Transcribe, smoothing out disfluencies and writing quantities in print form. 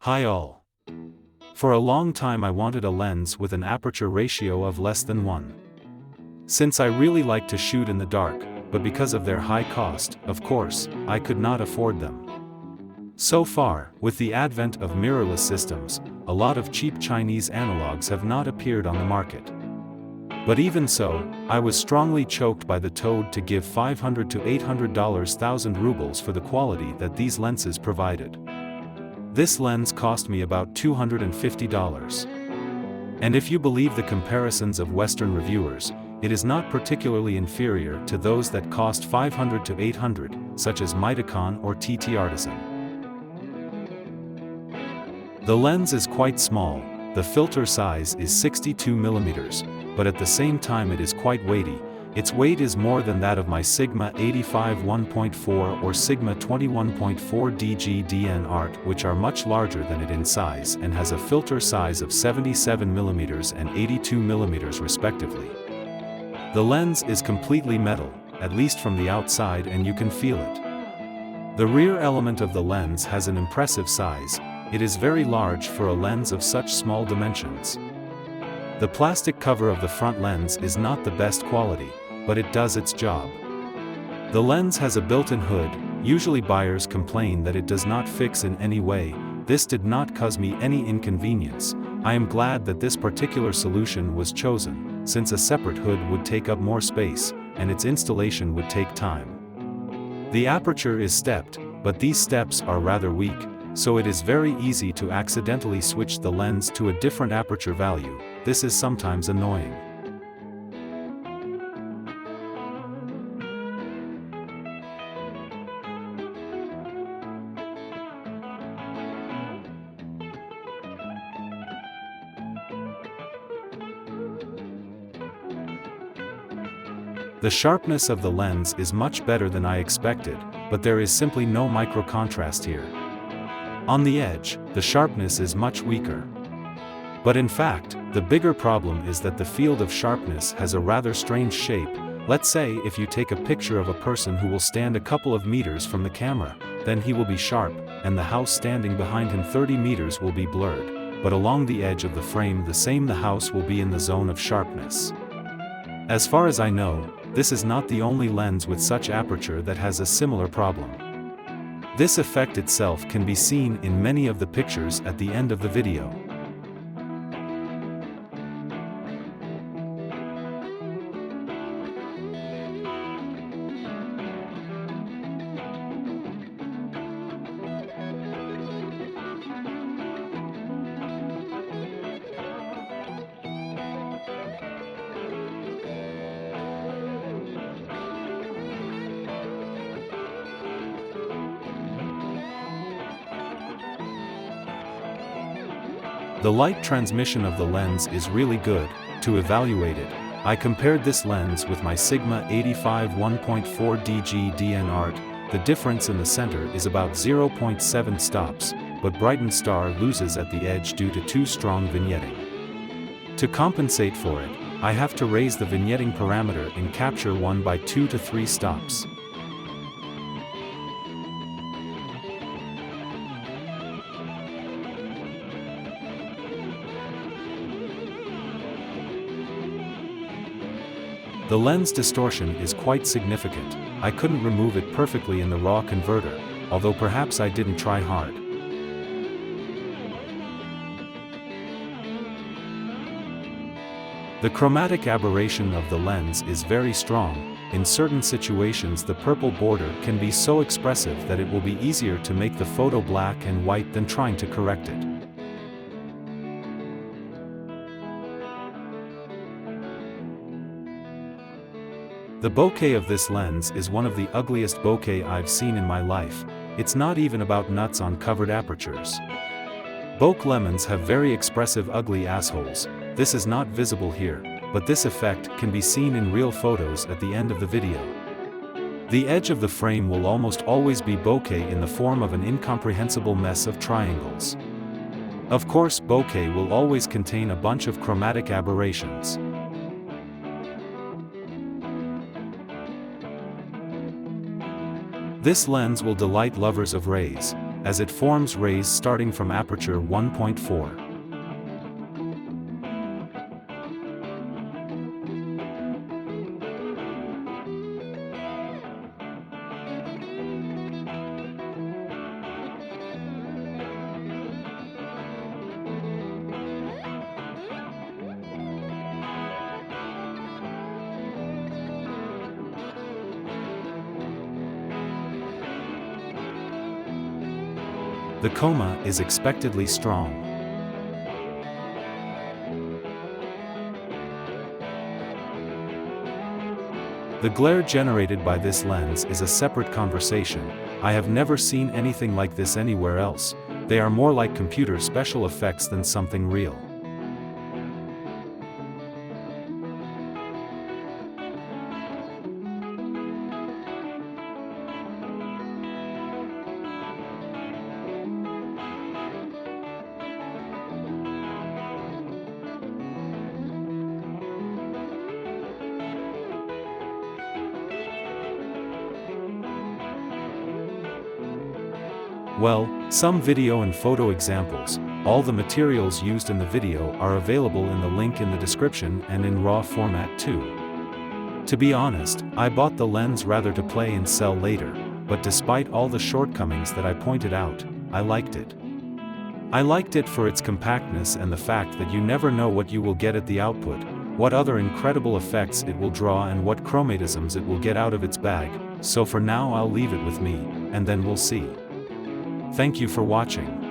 Hi all. For a long time I wanted a lens with an aperture ratio of less than 1. Since I really like to shoot in the dark, but because of their high cost, of course, I could not afford them. So far, with the advent of mirrorless systems, a lot of cheap Chinese analogs have not appeared on the market. But even so, I was strongly choked by the toad to give $500 to $800,000 rubles for the quality that these lenses provided. This lens cost me about $250. And if you believe the comparisons of Western reviewers, it is not particularly inferior to those that cost $500 to $800, such as Mitacon or TT Artisan. The lens is quite small, the filter size is 62mm, but at the same time it is quite weighty. Its weight is more than that of my Sigma 85 1.4 or Sigma 21.4 DG-DN Art, which are much larger than it in size and has a filter size of 77mm and 82mm respectively. The lens is completely metal, at least from the outside, and you can feel it. The rear element of the lens has an impressive size. It is very large for a lens of such small dimensions. The plastic cover of the front lens is not the best quality, but it does its job. The lens has a built-in hood. Usually buyers complain that it does not fix in any way. This did not cause me any inconvenience. I am glad that this particular solution was chosen, since a separate hood would take up more space, and its installation would take time. The aperture is stepped, but these steps are rather weak, so it is very easy to accidentally switch the lens to a different aperture value. This is sometimes annoying. The sharpness of the lens is much better than I expected, but there is simply no micro contrast here. On the edge, the sharpness is much weaker. But in fact, the bigger problem is that the field of sharpness has a rather strange shape. Let's say if you take a picture of a person who will stand a couple of meters from the camera, then he will be sharp, and the house standing behind him 30 meters will be blurred, but along the edge of the frame the house will be in the zone of sharpness. As far as I know, this is not the only lens with such aperture that has a similar problem. This effect itself can be seen in many of the pictures at the end of the video. The light transmission of the lens is really good. To evaluate it, I compared this lens with my Sigma 85 1.4 DG-DN Art. The difference in the center is about 0.7 stops, but Brightin Star loses at the edge due to too strong vignetting. To compensate for it, I have to raise the vignetting parameter in Capture 1 by 2 to 3 stops. The lens distortion is quite significant. I couldn't remove it perfectly in the raw converter, although perhaps I didn't try hard. The chromatic aberration of the lens is very strong. In certain situations the purple border can be so expressive that it will be easier to make the photo black and white than trying to correct it. The bokeh of this lens is one of the ugliest bokeh I've seen in my life. It's not even about nuts on covered apertures. Bokeh lemons have very expressive ugly assholes. This is not visible here, but this effect can be seen in real photos at the end of the video. The edge of the frame will almost always be bokeh in the form of an incomprehensible mess of triangles. Of course, bokeh will always contain a bunch of chromatic aberrations. This lens will delight lovers of rays. as it forms rays starting from aperture 1.4. The Coma is expectedly strong. The glare generated by this lens is a separate conversation. I have never seen anything like this anywhere else. They are more like computer special effects than something real. Well, some video and photo examples. All the materials used in the video are available in the link in the description and in RAW format too. To be honest, I bought the lens rather to play and sell later, but despite all the shortcomings that I pointed out, I liked it. I liked it for its compactness and the fact that you never know what you will get at the output, what other incredible effects it will draw and what chromatisms it will get out of its bag, so for now I'll leave it with me, and then we'll see. Thank you for watching.